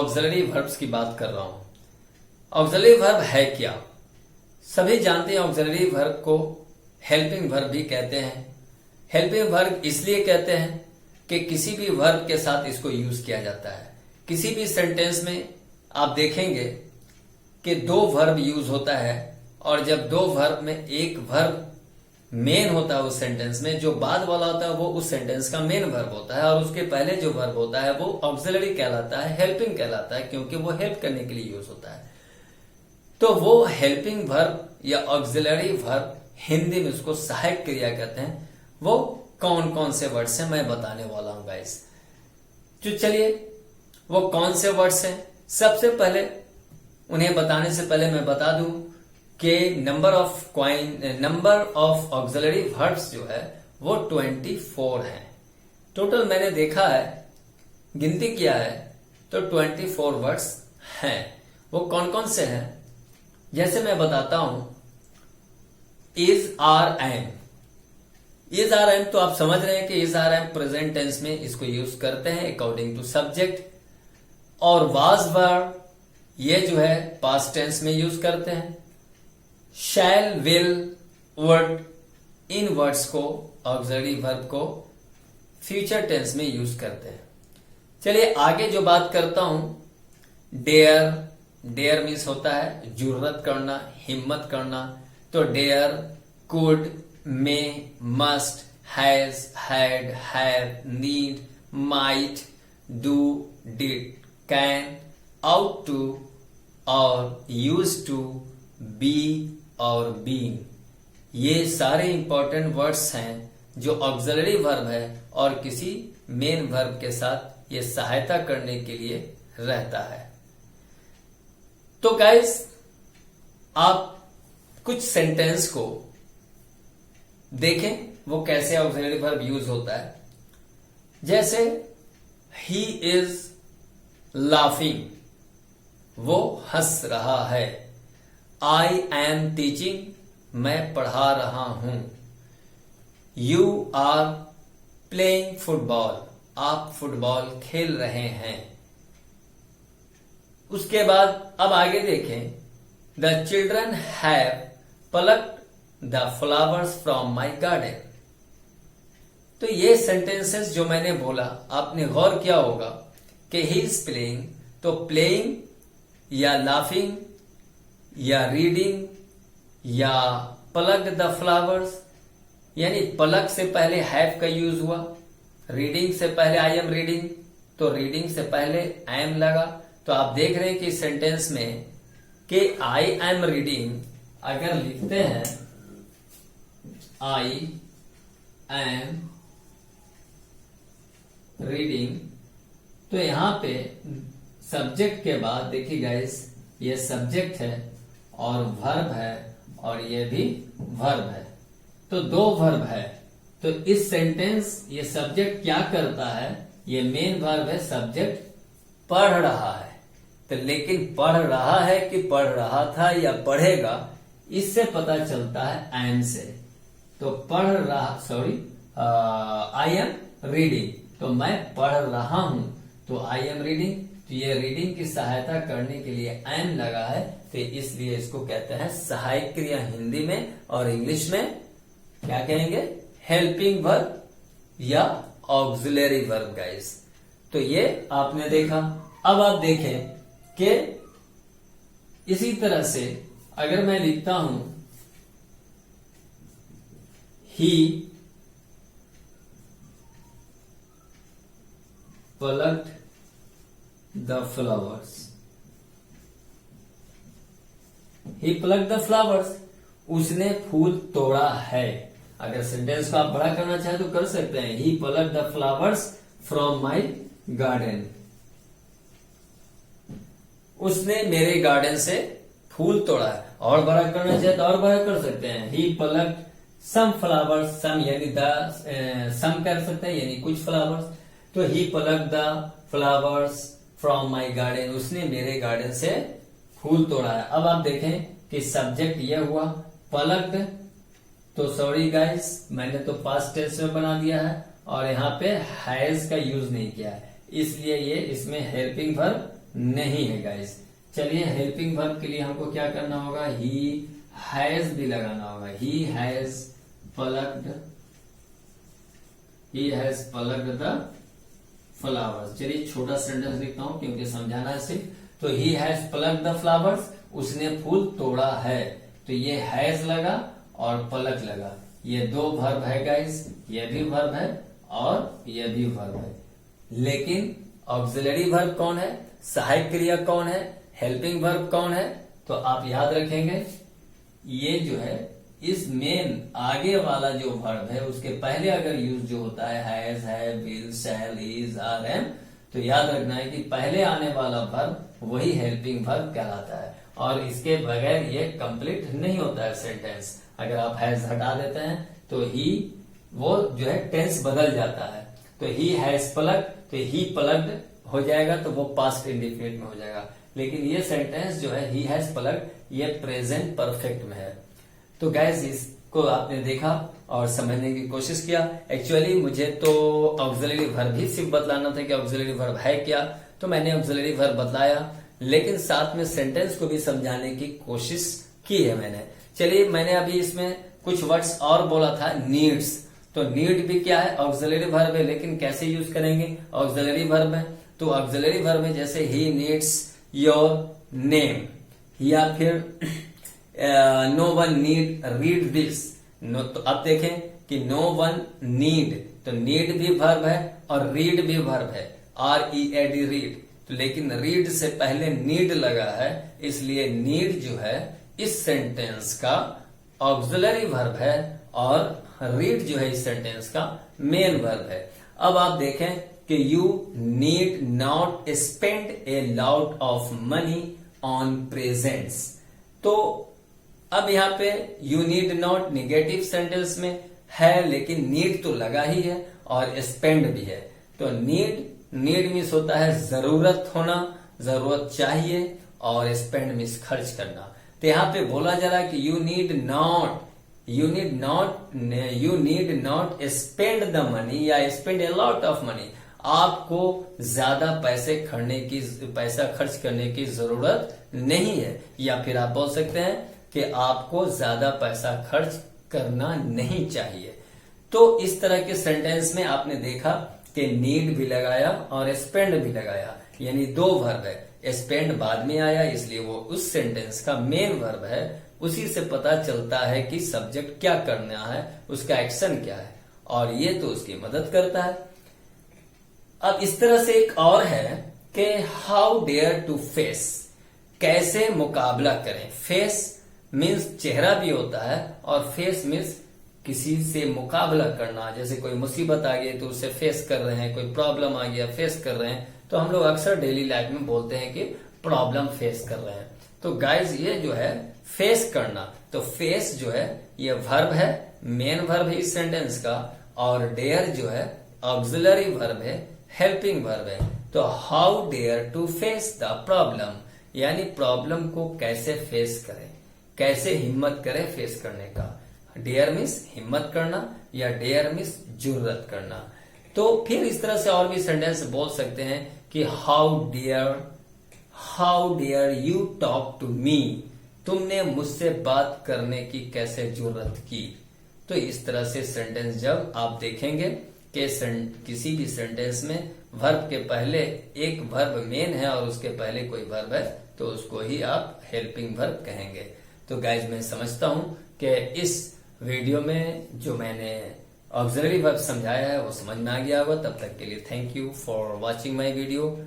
Auxiliary verbs की बात कर रहा हूं। ऑक्सिलरी वर्ब है क्या? सभी जानते हैं ऑक्सिलरी वर्ब को हेल्पिंग वर्ब भी कहते हैं। हेल्पिंग वर्ब इसलिए कहते हैं कि किसी भी वर्ब के साथ इसको यूज किया जाता है। किसी भी सेंटेंस में आप देखेंगे कि दो वर्ब यूज होता है, और जब दो वर्ब में एक वर्ब मेन होता है उस सेंटेंस में, जो बाद वाला होता है वो उस सेंटेंस का मेन वर्ब होता है, और उसके पहले जो वर्ब होता है वो ऑक्सिलरी कहलाता है, हेल्पिंग कहलाता है, क्योंकि वो हेल्प करने के लिए यूज होता है। तो वो हेल्पिंग वर्ब या ऑक्सिलरी वर्ब, हिंदी में उसको सहायक क्रिया कहते हैं। वो कौन कौन से वर्ड्स हैं मैं बताने वाला हूं गाइस। तो चलिए वो कौन से वर्ड्स हैं, सबसे पहले उन्हें बताने से पहले मैं बता दूं कि नंबर ऑफ ऑक्सिलरी वर्ब्स जो है वो 24 है। टोटल मैंने देखा है, गिनती किया है, तो 24 वर्ड्स हैं। वो कौन कौन से हैं जैसे मैं बताता हूं। Is, are, am. Is, are, am तो आप समझ रहे हैं कि is, are, am present tense में इसको यूज करते हैं अकॉर्डिंग टू सब्जेक्ट। और वाज, वर ये जो है पास्ट टेंस में यूज करते हैं। शैल, विल, वुड इन वर्ड्स को, ऑक्सिलरी वर्ब को फ्यूचर टेंस में यूज करते हैं। चलिए आगे जो बात करता हूं। डेयर, डेयर मीन्स होता है जुर्रत करना, हिम्मत करना। तो dare, could, may, must, has, had, have, need, might, do, did, can, ought to और यूज टू, बी और बीइंग, ये सारे इंपॉर्टेंट वर्ड्स हैं जो ऑक्सिलरी वर्ब है और किसी मेन वर्ब के साथ ये सहायता करने के लिए रहता है। तो गाइस आप कुछ सेंटेंस को देखें वो कैसे ऑक्सिलरी वर्ब यूज होता है। जैसे ही इज लाफिंग, वो हंस रहा है। आई एम टीचिंग, मैं पढ़ा रहा हूं। यू आर प्लेइंग फुटबॉल, आप फुटबॉल खेल रहे हैं। उसके बाद अब आगे देखें। The children have plucked the flowers from my garden. तो ये सेंटेंसेस जो मैंने बोला आपने गौर किया होगा कि ही इज प्लेइंग, तो प्लेइंग या लाफिंग या रीडिंग या प्लग द फ्लावर्स, यानी प्लग से पहले हैव का यूज हुआ, रीडिंग से पहले आई एम रीडिंग, तो रीडिंग से पहले आई एम लगा। तो आप देख रहे हैं कि सेंटेंस में कि आई एम रीडिंग अगर लिखते हैं आई एम रीडिंग, तो यहां पे सब्जेक्ट के बाद देखिए गाइस, ये सब्जेक्ट है और वर्ब है और ये भी वर्ब है, तो दो वर्ब है। तो इस सेंटेंस ये सब्जेक्ट क्या करता है, ये मेन वर्ब है, सब्जेक्ट पढ़ रहा है। तो लेकिन पढ़ रहा है कि पढ़ रहा था या पढ़ेगा, इससे पता चलता है एम से। तो पढ़ रहा, सॉरी आई एम रीडिंग, तो मैं पढ़ रहा हूं, तो आई एम रीडिंग, तो ये रीडिंग की सहायता करने के लिए एम लगा है, तो इसलिए इसको कहते हैं सहायक क्रिया हिंदी में, और इंग्लिश में क्या कहेंगे, हेल्पिंग वर्ब या ऑक्सिलरी वर्ब गाइस। तो ये आपने देखा। अब आप देखें कि इसी तरह से अगर मैं लिखता हूं ही plucked the flowers, he plucked the flowers, उसने फूल तोड़ा है। अगर सेंटेंस को आप बड़ा करना चाहे तो कर सकते हैं, he plucked the flowers from my garden, उसने मेरे गार्डन से फूल तोड़ा है। और बड़ा करना चाहे तो और बड़ा कर सकते हैं, he plucked some flowers, some यानी some कर सकते हैं यानी कुछ फ्लावर्स, तो ही plucked the flowers from my garden, उसने मेरे गार्डन से फूल तोड़ा है। अब आप देखें कि सब्जेक्ट ये हुआ plucked, तो सॉरी गाइस मैंने तो पास्ट टेंस में बना दिया है और यहाँ पे हैज का यूज नहीं किया है, इसलिए ये इसमें हेल्पिंग वर्ब नहीं है गाइस। चलिए हेल्पिंग वर्ब के लिए हमको क्या करना होगा, ही हैज भी लगाना होगा। He has plucked the flowers. चलिए छोटा सेंटेंस लिखता हूं क्योंकि समझाना है सिर्फ। तो he has plucked the flowers, उसने फूल तोड़ा है। तो ये हैज लगा और प्लग लगा, ये दो वर्ब है गाइस, ये भी वर्ब है और ये भी वर्ब है। लेकिन ऑक्सिलरी वर्ब कौन है, सहायक क्रिया कौन है, हेल्पिंग वर्ब कौन है? तो आप याद रखेंगे ये जो है इस मेन आगे वाला जो वर्ब है उसके पहले अगर यूज जो होता है हैज, है, will, shall, is, are, am, तो याद रखना है कि पहले आने वाला वर्ब वही हेल्पिंग वर्ब कहलाता है और इसके बगैर ये कंप्लीट नहीं होता है सेंटेंस। अगर आप हैज हटा देते हैं तो ही वो जो है टेंस बदल जाता है। तो ही हैज प्लग, तो ही प्लग्ड हो जाएगा तो वो पास्ट इंडिफिनिट में हो जाएगा। लेकिन ये सेंटेंस जो है ही हैज प्लग्ड, ये प्रेजेंट परफेक्ट में है। तो गैस इसको आपने देखा और समझने की कोशिश किया। एक्चुअली मुझे तो ऑक्सिलरी वर्ब ही सिर्फ बतलाना था कि ऑक्सिलरी वर्ब है क्या, तो मैंने ऑक्सिलरी वर्ब बतलाया, लेकिन साथ में सेंटेंस को भी समझाने की कोशिश की है मैंने। चलिए मैंने अभी इसमें कुछ वर्ड्स और बोला था, नीड्स। तो नीड भी क्या है, ऑक्सिलरी वर्ब है, लेकिन कैसे यूज करेंगे, ऑक्सिलरी वर्ब है। तो ऑक्सिलरी वर्ब में जैसे ही नीड्स योर नेम, या फिर no one need read this. तो अब देखें कि नो वन नीड, तो नीड भी वर्ब है और रीड भी वर्ब है, READ रीड। तो लेकिन रीड से पहले नीड लगा है, इसलिए नीड जो है इस सेंटेंस का ऑक्सिलरी वर्ब है और रीड जो है इस सेंटेंस का मेन वर्ब है। अब आप देखें कि you need not spend a lot of money on presents. तो अब यहाँ पे you need not negative sentence में है, लेकिन नीड तो लगा ही है और स्पेंड भी है। तो नीड मीन्स होता है जरूरत होना, जरूरत चाहिए, और स्पेंड मीन्स खर्च करना। तो यहाँ पे बोला जा रहा है कि you need not spend the money या spend a lot of money. आपको ज्यादा पैसा खर्च करने की जरूरत नहीं है, या फिर आप बोल सकते हैं कि आपको ज्यादा पैसा खर्च करना नहीं चाहिए। तो इस तरह के सेंटेंस में आपने देखा कि नीड भी लगाया और स्पेंड भी लगाया, यानी दो वर्ब है। स्पेंड बाद में आया इसलिए वो उस सेंटेंस का मेन वर्ब है। उसी से पता चलता है कि सब्जेक्ट क्या करना है, उसका एक्शन क्या है, और ये तो उसकी मदद करता है। अब इस तरह से एक और है कि हाउ डेयर टू फेस, कैसे मुकाबला करें। फेस मीन्स चेहरा भी होता है और फेस मीन्स किसी से मुकाबला करना। जैसे कोई मुसीबत आ गई तो उससे फेस कर रहे हैं, कोई प्रॉब्लम आ गया फेस कर रहे हैं, तो हम लोग अक्सर डेली लाइफ में बोलते हैं कि प्रॉब्लम फेस कर रहे हैं। तो गाइज ये जो है फेस करना, तो फेस जो है ये वर्ब है, मेन वर्ब है इस सेंटेंस का, और डेयर जो है ऑक्सिलरी वर्ब है, हेल्पिंग वर्ब है। तो how dare to face the problem, यानी प्रॉब्लम को कैसे फेस करें, कैसे हिम्मत करें फेस करने का। डेयर मीन्स हिम्मत करना या डेयर मीन्स जुर्रत करना। तो फिर इस तरह से और भी सेंटेंस बोल सकते हैं कि how dare you talk to me, तुमने मुझसे बात करने की कैसे जुर्रत की। तो इस तरह से सेंटेंस जब आप देखेंगे कि किसी भी सेंटेंस में वर्ब के पहले एक वर्ब मेन है और उसके पहले कोई वर्ब है, तो उसको ही आप हेल्पिंग वर्ब कहेंगे। तो गाइज मैं समझता हूं कि इस वीडियो में जो मैंने ऑक्सिलरी वर्ब समझाया है वो समझ में आ गया होगा। तब तक के लिए thank you for watching my video.